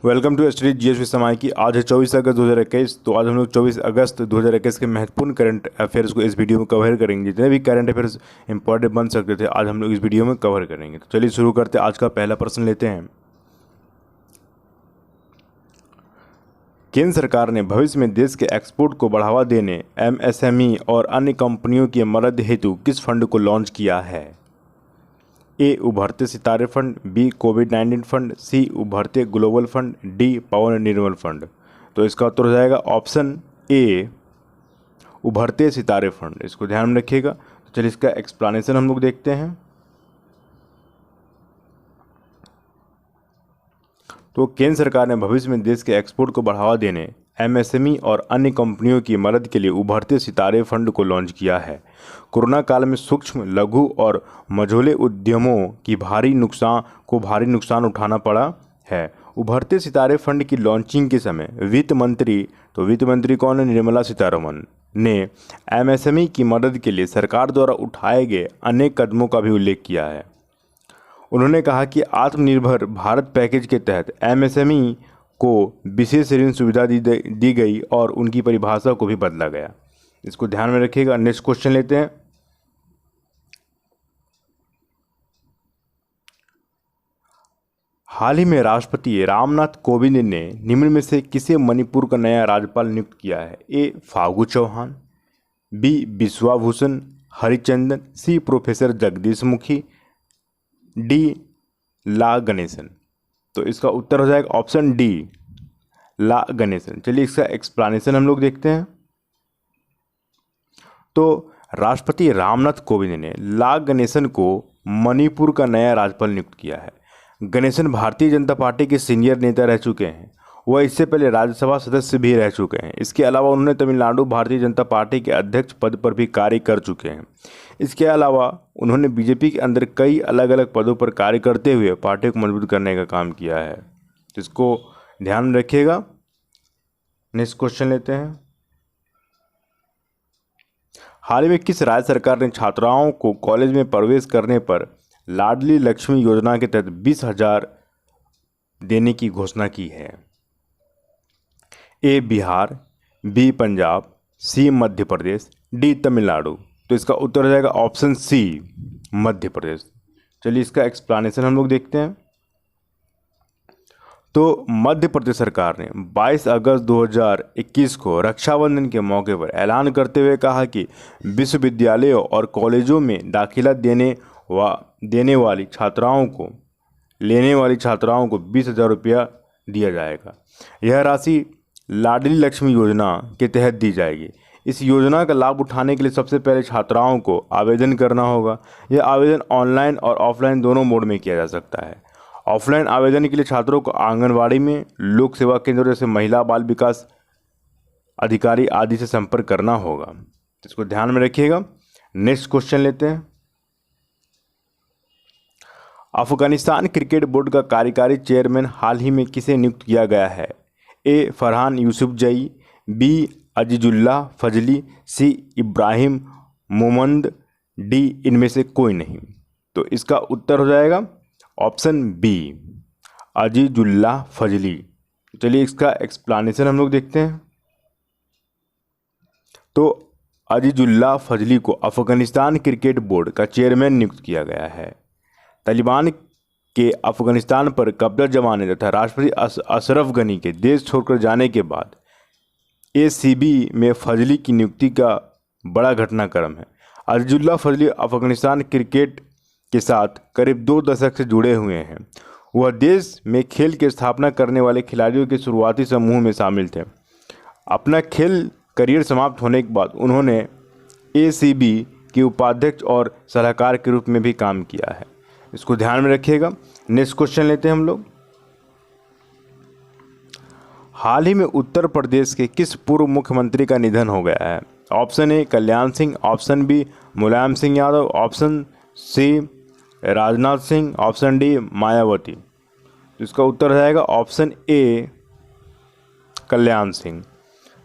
Welcome to study GS समय की। आज है 24 अगस्त 2021। तो आज हम लोग 24 अगस्त 2021 के महत्वपूर्ण करंट अफेयर्स को इस वीडियो में कवर करेंगे। जितने भी करंट अफेयर्स इंपॉर्टेंट बन सकते थे आज हम लोग इस वीडियो में कवर करेंगे। तो चलिए शुरू करते हैं। आज का पहला प्रश्न लेते हैं। केंद्र सरकार ने भविष्य में देश के एक्सपोर्ट को बढ़ावा देने एमएसएमई और अन्य कंपनियों की मदद हेतु किस फंड को लॉन्च किया है? ए उभरते सितारे फंड, बी कोविड-19 फंड, सी उभरते ग्लोबल फंड, डी पवन निर्मल फंड। तो इसका उत्तर हो जाएगा ऑप्शन ए उभरते सितारे फंड। इसको ध्यान में रखिएगा। तो चलिए इसका एक्सप्लेनेशन हम लोग देखते हैं। तो केंद्र सरकार ने भविष्य में देश के एक्सपोर्ट को बढ़ावा देने एमएसएमई और अन्य कंपनियों की मदद के लिए उभरते सितारे फंड को लॉन्च किया है। कोरोना काल में सूक्ष्म, लघु और मझोले उद्यमों की भारी नुकसान उठाना पड़ा है। उभरते सितारे फंड की लॉन्चिंग के समय वित्त मंत्री कौन है? निर्मला सीतारमण ने एमएसएमई की मदद के लिए सरकार द्वारा उठाए गए अनेक कदमों का भी उल्लेख किया है। उन्होंने कहा कि आत्मनिर्भर भारत पैकेज के तहत एमएसएमई को विशेष ऋण सुविधा दी गई और उनकी परिभाषा को भी बदला गया। इसको ध्यान में रखिएगा। नेक्स्ट क्वेश्चन लेते हैं। हाल ही में राष्ट्रपति रामनाथ कोविंद ने निम्न में से किसे मणिपुर का नया राज्यपाल नियुक्त किया है? ए फागू चौहान, बी बिश्वाभूषण हरिचंदन, सी प्रोफेसर जगदीश मुखी, डी ला गणेशन। तो इसका उत्तर हो जाएगा ऑप्शन डी ला गणेशन। चलिए इसका एक्सप्लेनेशन हम लोग देखते हैं। तो राष्ट्रपति रामनाथ कोविंद ने ला गणेशन को मणिपुर का नया राज्यपाल नियुक्त किया है। गणेशन भारतीय जनता पार्टी के सीनियर नेता रह चुके हैं। वह इससे पहले राज्यसभा सदस्य भी रह चुके हैं। इसके अलावा उन्होंने तमिलनाडु भारतीय जनता पार्टी के अध्यक्ष पद पर भी कार्य कर चुके हैं। इसके अलावा उन्होंने बीजेपी के अंदर कई अलग अलग पदों पर कार्य करते हुए पार्टी को मजबूत करने का काम किया है। तो इसको ध्यान में रखिएगा। नेक्स्ट क्वेश्चन लेते हैं। हाल ही में किस राज्य सरकार ने छात्राओं को कॉलेज में प्रवेश करने पर लाडली लक्ष्मी योजना के तहत 20,000 देने की घोषणा की है? ए बिहार, बी पंजाब, सी मध्य प्रदेश, डी तमिलनाडु। तो इसका उत्तर हो जाएगा ऑप्शन सी मध्य प्रदेश। चलिए इसका एक्सप्लेनेशन हम लोग देखते हैं। तो मध्य प्रदेश सरकार ने 22 अगस्त 2021 को रक्षाबंधन के मौके पर ऐलान करते हुए कहा कि विश्वविद्यालयों और कॉलेजों में दाखिला लेने वाली छात्राओं को 20,000 रुपया दिया जाएगा। यह राशि लाडली लक्ष्मी योजना के तहत दी जाएगी। इस योजना का लाभ उठाने के लिए सबसे पहले छात्राओं को आवेदन करना होगा। यह आवेदन ऑनलाइन और ऑफलाइन दोनों मोड में किया जा सकता है। ऑफलाइन आवेदन के लिए छात्रों को आंगनवाड़ी में, लोक सेवा केंद्र जैसे महिला बाल विकास अधिकारी आदि से संपर्क करना होगा। इसको ध्यान में रखिएगा। नेक्स्ट क्वेश्चन लेते हैं। अफगानिस्तान क्रिकेट बोर्ड का कार्यकारी चेयरमैन हाल ही में किसे नियुक्त किया गया है? ए फरहान यूसुफजई, बी अजीजुल्लाह फजली, सी इब्राहिम मोमंद, डी इनमें से कोई नहीं। तो इसका उत्तर हो जाएगा ऑप्शन बी अजीजुल्लाह फजली। चलिए इसका एक्सप्लेनेशन हम लोग देखते हैं। तो अजीजुल्लाह फजली को अफगानिस्तान क्रिकेट बोर्ड का चेयरमैन नियुक्त किया गया है। तालिबान के अफगानिस्तान पर कब्जा जमाने तथा राष्ट्रपति अशरफ गनी के देश छोड़कर जाने के बाद एसीबी में फजली की नियुक्ति का बड़ा घटनाक्रम है। अजीजुल्लाह फजली अफगानिस्तान क्रिकेट के साथ करीब 2 दशक से जुड़े हुए हैं। वह देश में खेल की स्थापना करने वाले खिलाड़ियों के शुरुआती समूह में शामिल थे। अपना खेल करियर समाप्त होने के बाद उन्होंने एसीबी के उपाध्यक्ष और सलाहकार के रूप में भी काम किया है। इसको ध्यान में रखिएगा। नेक्स्ट क्वेश्चन लेते हैं हम लोग। हाल ही में उत्तर प्रदेश के किस पूर्व मुख्यमंत्री का निधन हो गया है? Option A Kalyan Singh, option B Mulayam Singh Yadav, option C Rajnath Singh, option D Mayawati. इसका उत्तर हो जाएगा ऑप्शन ए कल्याण सिंह।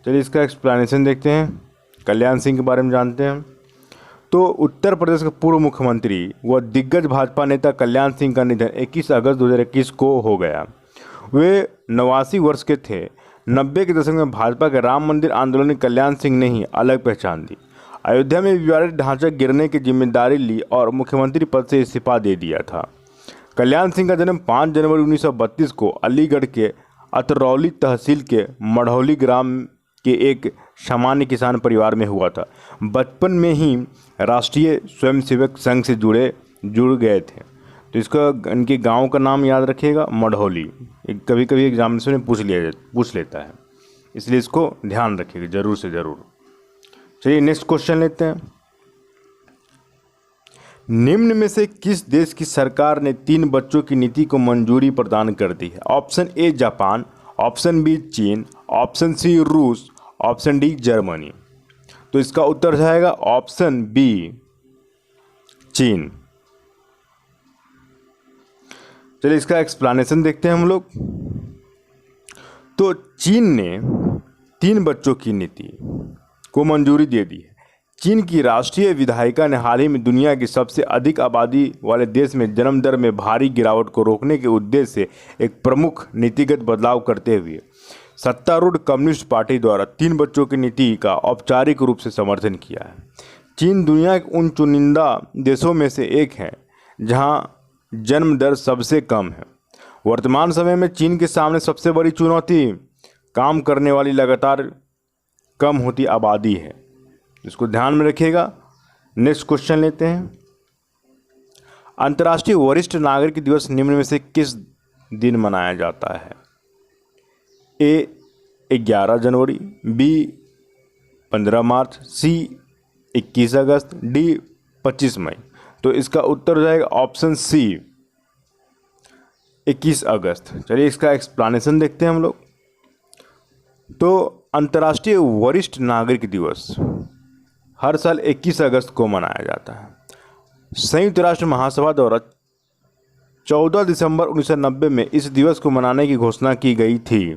चलिए इसका एक्सप्लेनेशन देखते हैं। कल्याण सिंह के बारे में जानते हैं। तो उत्तर प्रदेश के पूर्व मुख्यमंत्री व दिग्गज भाजपा नेता कल्याण सिंह का निधन 21 अगस्त 2021 को हो गया। वे 89 वर्ष के थे। 90 के दशक में भाजपा के राम मंदिर आंदोलन में कल्याण सिंह ने ही अलग पहचान दी। अयोध्या में विवादित ढांचा गिरने की जिम्मेदारी ली और मुख्यमंत्री पद से इस्तीफा दे दिया था। कल्याण सिंह का जन्म 5 जनवरी 1932 को अलीगढ़ के अतरौली तहसील के मढ़ौली ग्राम के एक सामान्य किसान परिवार में हुआ था। बचपन में ही राष्ट्रीय स्वयंसेवक संघ से जुड़ गए थे। तो इसका इनके गांव का नाम याद रखिएगा, मढ़ौली। कभी कभी एग्जामिनेशन में पूछ लेता है, इसलिए इसको ध्यान रखिएगा जरूर से ज़रूर। चलिए नेक्स्ट क्वेश्चन लेते हैं। निम्न में से किस देश की सरकार ने 3 बच्चों की नीति को मंजूरी प्रदान कर दी है? Option A Japan, option B चीन, ऑप्शन सी रूस, ऑप्शन डी जर्मनी। तो इसका उत्तर जाएगा ऑप्शन बी चीन। चलिए इसका एक्सप्लेनेशन देखते हैं हम लोग। तो चीन ने 3 बच्चों की नीति को मंजूरी दे दी है। चीन की राष्ट्रीय विधायिका ने हाल ही में दुनिया की सबसे अधिक आबादी वाले देश में जन्म दर में भारी गिरावट को रोकने के उद्देश्य से एक प्रमुख नीतिगत बदलाव करते हुए सत्तारूढ़ कम्युनिस्ट पार्टी द्वारा 3 बच्चों की नीति का औपचारिक रूप से समर्थन किया है। चीन दुनिया के उन चुनिंदा देशों में से एक है जहां जन्म दर सबसे कम है। वर्तमान समय में चीन के सामने सबसे बड़ी चुनौती काम करने वाली लगातार कम होती आबादी है। इसको ध्यान में रखिएगा। नेक्स्ट क्वेश्चन लेते हैं। अंतर्राष्ट्रीय वरिष्ठ नागरिक दिवस निम्न में से किस दिन मनाया जाता है? ए 11 जनवरी, बी 15 मार्च, सी 21 अगस्त, डी 25 मई। तो इसका उत्तर हो जाएगा ऑप्शन सी 21 अगस्त। चलिए इसका एक्सप्लेनेशन देखते हैं हम लोग। तो अंतर्राष्ट्रीय वरिष्ठ नागरिक दिवस हर साल 21 अगस्त को मनाया जाता है। संयुक्त राष्ट्र महासभा द्वारा 14 दिसंबर 1990 में इस दिवस को मनाने की घोषणा की गई थी।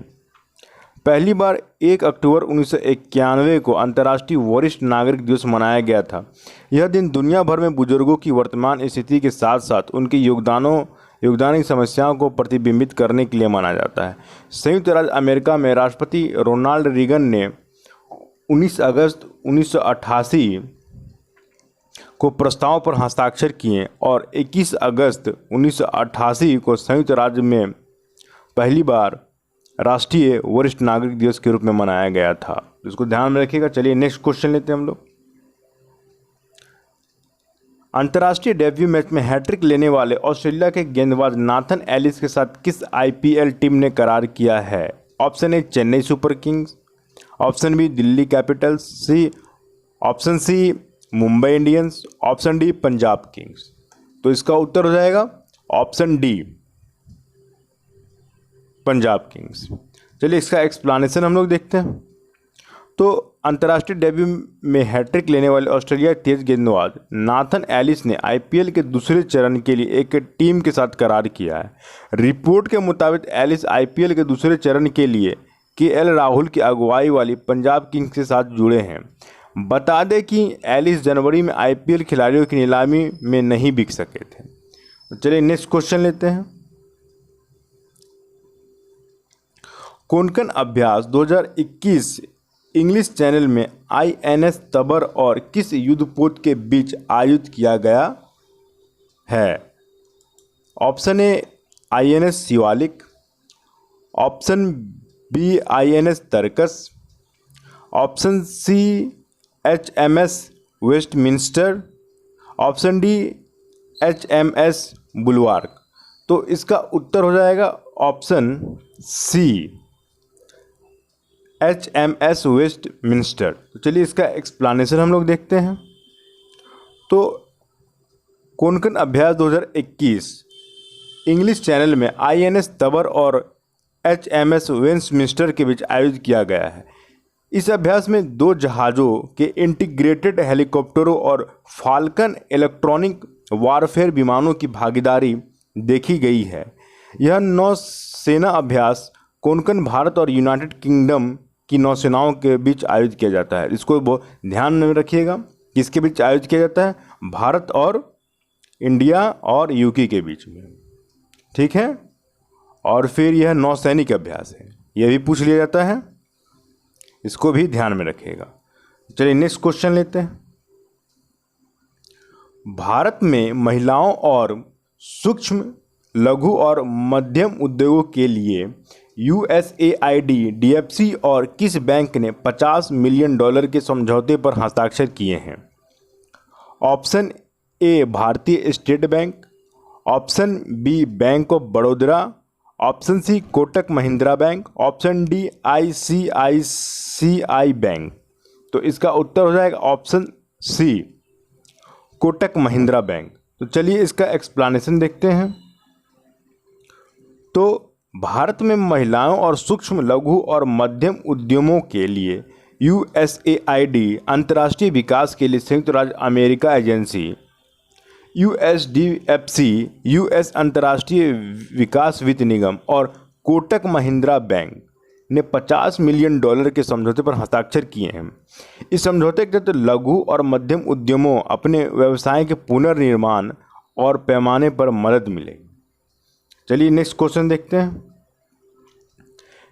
पहली बार 1 अक्टूबर 1991 को अंतर्राष्ट्रीय वरिष्ठ नागरिक दिवस मनाया गया था। यह दिन दुनिया भर में बुजुर्गों की वर्तमान स्थिति के साथ साथ उनके योगदानिक समस्याओं को प्रतिबिंबित करने के लिए मनाया जाता है। संयुक्त राज्य अमेरिका में राष्ट्रपति रोनाल्ड रीगन ने 19 अगस्त 1988 को प्रस्ताव पर हस्ताक्षर किए और 21 अगस्त 1988 को संयुक्त राज्य में पहली बार राष्ट्रीय वरिष्ठ नागरिक दिवस के रूप में मनाया गया था। इसको ध्यान में रखिएगा। चलिए नेक्स्ट क्वेश्चन लेते हैं हम लोग। अंतर्राष्ट्रीय डेब्यू मैच में हैट्रिक लेने वाले ऑस्ट्रेलिया के गेंदबाज नाथन एलिस के साथ किस आईपीएल टीम ने करार किया है? Option A Chennai Super Kings, option B Delhi Capitals, option C Mumbai Indians, option D Punjab Kings. तो इसका उत्तर हो जाएगा ऑप्शन डी पंजाब किंग्स। चलिए इसका एक्सप्लेनेशन हम लोग देखते हैं। तो अंतर्राष्ट्रीय डेब्यू में हैट्रिक लेने वाले ऑस्ट्रेलिया तेज गेंदबाज नाथन एलिस ने आईपीएल के दूसरे चरण के लिए एक टीम के साथ करार किया है। रिपोर्ट के मुताबिक एलिस आईपीएल के दूसरे चरण के लिए केएल राहुल की अगुवाई वाली पंजाब किंग्स के साथ जुड़े हैं। बता दें कि एलिस जनवरी में आईपीएल खिलाड़ियों की नीलामी में नहीं बिक सके थे। तो चलिए नेक्स्ट क्वेश्चन लेते हैं। कोंकण अभ्यास 2021 इंग्लिश चैनल में आईएनएस तबर और किस युद्धपोत के बीच आयोजित किया गया है? Option A INS Shivalik, option B INS Tarkash, option C HMS Westminster, option D HMS Bulwark. तो इसका उत्तर हो जाएगा ऑप्शन सी एचएमएस वेस्टमिंस्टर। तो चलिए इसका एक्सप्लेनेशन हम लोग देखते हैं। तो कोंकण अभ्यास 2021 इंग्लिश चैनल में आईएनएस तबर और एचएमएस वेस्टमिंस्टर के बीच आयोजित किया गया है। इस अभ्यास में 2 जहाज़ों के इंटीग्रेटेड हेलीकॉप्टरों और फाल्कन इलेक्ट्रॉनिक वारफेयर विमानों की भागीदारी देखी गई है। यह नौसेना अभ्यास कोंकण भारत और यूनाइटेड किंगडम की नौसेनाओं के बीच आयोजित किया जाता है। इसको बहुत ध्यान में रखिएगा, किसके बीच आयोजित किया जाता है? भारत और इंडिया और यूके के बीच में, ठीक है। और फिर यह नौसैनिक अभ्यास है, यह भी पूछ लिया जाता है, इसको भी ध्यान में रखिएगा। चलिए नेक्स्ट क्वेश्चन लेते हैं। भारत में महिलाओं और सूक्ष्म लघु और मध्यम उद्योगों के लिए USAID DFC और किस बैंक ने $50 मिलियन के समझौते पर हस्ताक्षर किए हैं? Option A Bharatiya State Bank, option B bank of Baroda, option C Kotak Mahindra bank, option D ICICI bank. तो इसका उत्तर हो जाएगा option C Kotak Mahindra bank. तो चलिए इसका एक्सप्लेनेशन देखते हैं। तो भारत में महिलाओं और सूक्ष्म लघु और मध्यम उद्यमों के लिए USAID अंतर्राष्ट्रीय विकास के लिए संयुक्त राज्य अमेरिका एजेंसी, USDFC US अंतर्राष्ट्रीय विकास वित्त निगम और कोटक महिंद्रा बैंक ने $50 मिलियन के समझौते पर हस्ताक्षर किए हैं। इस समझौते के तहत लघु और मध्यम उद्यमों अपने व्यवसाय के पुनर्निर्माण और पैमाने पर मदद मिलेगी। चलिए नेक्स्ट क्वेश्चन देखते हैं।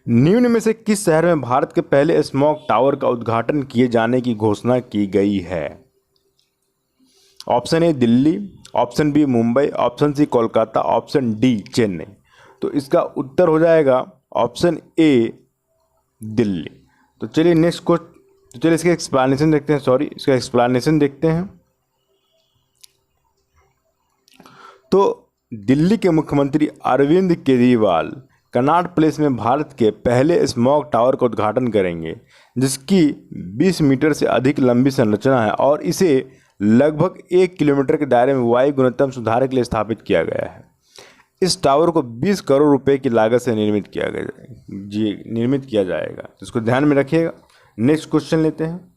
निम्न में से किस शहर में भारत के पहले स्मॉग टावर का उद्घाटन किए जाने की घोषणा की गई है? Option A Delhi, option B Mumbai, option C Kolkata, option D Chennai. तो इसका उत्तर हो जाएगा ऑप्शन ए दिल्ली। तो चलिए नेक्स्ट क्वेश्चन, तो चलिए इसका एक्सप्लेनेशन देखते हैं। तो दिल्ली के मुख्यमंत्री अरविंद केजरीवाल कनॉट प्लेस में भारत के पहले स्मॉग टावर का उद्घाटन करेंगे, जिसकी 20 मीटर से अधिक लंबी संरचना है और इसे लगभग 1 किलोमीटर के दायरे में वायु गुणवत्ता सुधार के लिए स्थापित किया गया है। इस टावर को 20 करोड़ रुपए की लागत से निर्मित किया जाएगा। तो इसको ध्यान में रखिएगा। नेक्स्ट क्वेश्चन लेते हैं।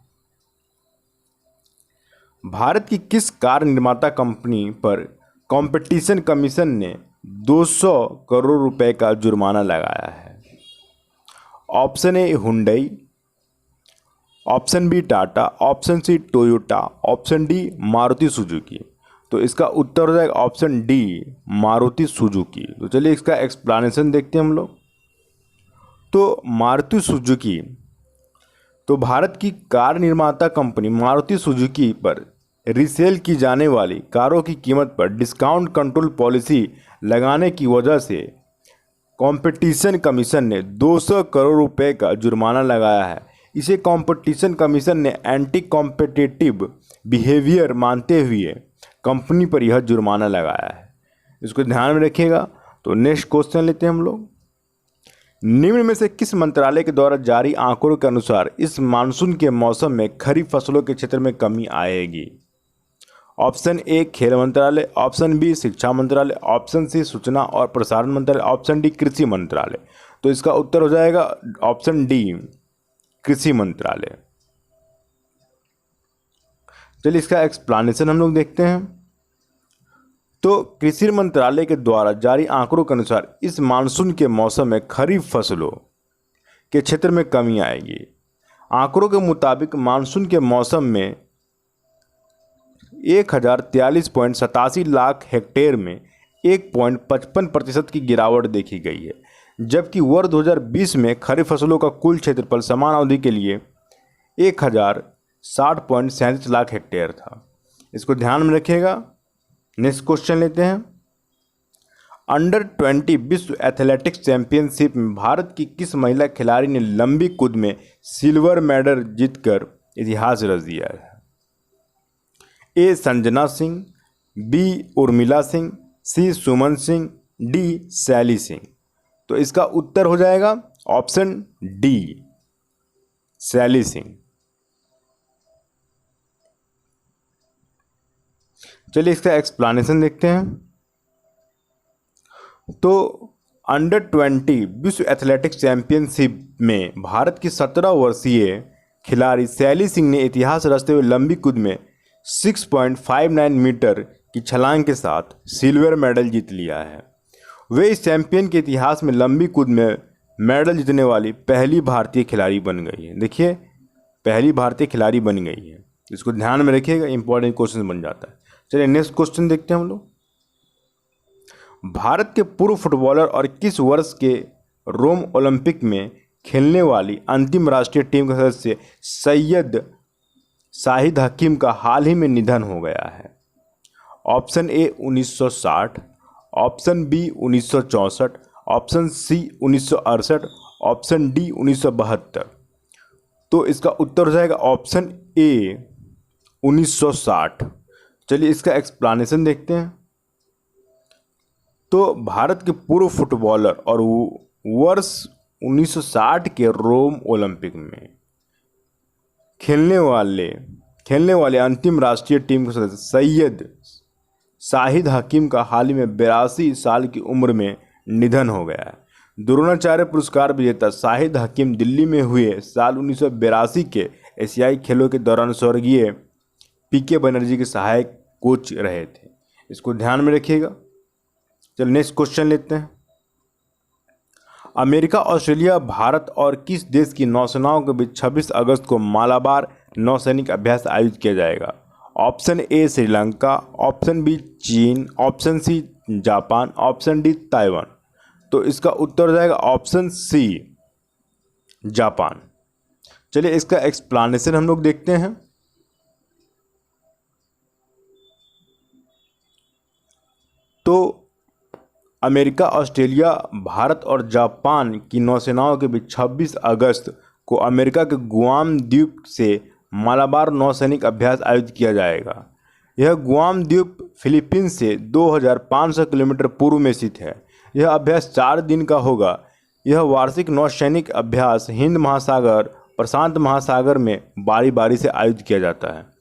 भारत की किस कार निर्माता कंपनी पर कंपटीशन कमीशन ने 200 करोड़ रुपए का जुर्माना लगाया है? Option A Hyundai, option B Tata, option C Toyota, option D Maruti Suzuki. तो इसका उत्तर हो जाएगा ऑप्शन डी मारुति सुजुकी। तो चलिए इसका एक्सप्लेनेशन देखते हैं हम लोग। तो मारुति सुजुकी, तो भारत की कार निर्माता कंपनी मारुति सुजुकी पर रीसेल की जाने वाली कारों की कीमत पर डिस्काउंट कंट्रोल पॉलिसी लगाने की वजह से कंपटीशन कमीशन ने 200 करोड़ रुपए का जुर्माना लगाया है। इसे कंपटीशन कमीशन ने एंटी कॉम्पिटिटिव बिहेवियर मानते हुए कंपनी पर यह जुर्माना लगाया है। इसको ध्यान में रखिएगा। तो नेक्स्ट क्वेश्चन लेते हैं हम लोग। निम्न में से किस मंत्रालय के द्वारा जारी आंकड़ों के अनुसार इस मानसून के मौसम में खरीफ फसलों के क्षेत्र में कमी आएगी? ऑप्शन ए खेल मंत्रालय, ऑप्शन बी शिक्षा मंत्रालय, ऑप्शन सी सूचना और प्रसारण मंत्रालय, ऑप्शन डी कृषि मंत्रालय। तो इसका उत्तर हो जाएगा ऑप्शन डी कृषि मंत्रालय। चलिए इसका एक्सप्लेनेशन हम लोग देखते हैं। तो कृषि मंत्रालय के द्वारा जारी आंकड़ों के अनुसार इस मानसून के मौसम में खरीफ फसलों के क्षेत्र में कमी आएगी। आंकड़ों के मुताबिक मानसून के मौसम में 1043.87 लाख हेक्टेयर में 1.55% की गिरावट देखी गई है, जबकि वर्ष 2020 में खरीफ फसलों का कुल क्षेत्रफल समान अवधि के लिए 1060.37 लाख हेक्टेयर था। इसको ध्यान में रखिएगा। नेक्स्ट क्वेश्चन लेते हैं। अंडर 20 विश्व एथलेटिक्स चैंपियनशिप में भारत की किस महिला खिलाड़ी ने लंबी कूद में सिल्वर मेडल जीतकर इतिहास रच दिया है? ए संजना सिंह, बी उर्मिला सिंह, सी सुमन सिंह, डी शैली सिंह। तो इसका उत्तर हो जाएगा ऑप्शन डी शैली सिंह। चलिए इसका एक्सप्लेनेशन देखते हैं। तो अंडर 20 विश्व एथलेटिक्स चैंपियनशिप में भारत की 17 वर्षीय खिलाड़ी शैली सिंह ने इतिहास रचते हुए लंबी कूद में 6.59 मीटर की छलांग के साथ सिल्वर मेडल जीत लिया है। वे इस चैंपियन के इतिहास में लंबी कूद में मेडल जीतने वाली पहली भारतीय खिलाड़ी बन गई है। देखिए, पहली भारतीय खिलाड़ी बन गई है। इसको ध्यान में रखिएगा, इंपॉर्टेंट क्वेश्चन बन जाता है। चलिए नेक्स्ट क्वेश्चन देखते हैं हम लोग। भारत के पूर्व फुटबॉलर और किस वर्ष के रोम ओलंपिक में खेलने वाली अंतिम राष्ट्रीय टीम के सदस्य सैयद शाहिद हकीम का हाल ही में निधन हो गया है? Option A 1960, option B 1964, option C 1968, option D 1972। तो इसका उत्तर हो जाएगा ऑप्शन ए 1960। चलिए इसका एक्सप्लेनेशन देखते हैं। तो भारत के पूर्व फुटबॉलर और वर्ष 1960 के रोम ओलंपिक में खेलने वाले अंतिम राष्ट्रीय टीम के सदस्य सैयद शाहिद हकीम का हाल ही में 82 साल की उम्र में निधन हो गया है। द्रोणाचार्य पुरस्कार विजेता शाहिद हकीम दिल्ली में हुए साल 1982 के एशियाई खेलों के दौरान स्वर्गीय पीके बनर्जी के सहायक कोच रहे थे। इसको ध्यान में रखिएगा। चलिए नेक्स्ट क्वेश्चन लेते हैं। अमेरिका, ऑस्ट्रेलिया, भारत और किस देश की नौसेनाओं के बीच 26 अगस्त को मालाबार नौसैनिक अभ्यास आयोजित किया जाएगा? Option A Sri Lanka, option B चीन, option C Japan, option D Taiwan. तो इसका उत्तर हो जाएगा ऑप्शन सी जापान। चलिए इसका एक्सप्लेनेशन हम लोग देखते हैं। तो अमेरिका, ऑस्ट्रेलिया, भारत और जापान की नौसेनाओं के बीच 26 अगस्त को अमेरिका के गुआम द्वीप से मालाबार नौसैनिक अभ्यास आयोजित किया जाएगा। यह गुआम द्वीप फिलीपींस से 2500 किलोमीटर पूर्व में स्थित है। यह अभ्यास 4 दिन का होगा। यह वार्षिक नौसैनिक अभ्यास हिंद महासागर, प्रशांत महासागर में बारी बारी से आयोजित किया जाता है।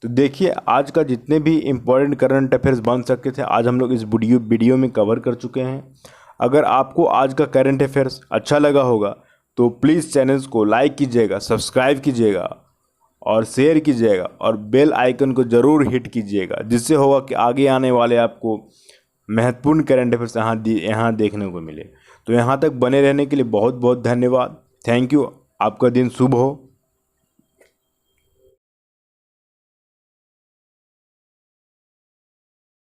तो देखिए आज का जितने भी इम्पोर्टेंट करंट अफेयर्स बन सकते थे आज हम लोग इस वीडियो में कवर कर चुके हैं। अगर आपको आज का करंट अफेयर्स अच्छा लगा होगा तो प्लीज़ चैनल्स को लाइक कीजिएगा, सब्सक्राइब कीजिएगा और शेयर कीजिएगा और बेल आइकन को ज़रूर हिट कीजिएगा, जिससे होगा कि आगे आने वाले आपको महत्वपूर्ण करंट अफेयर्स यहाँ देखने को मिले। तो यहाँ तक बने रहने के लिए बहुत बहुत धन्यवाद। Thank you. आपका दिन शुभ हो।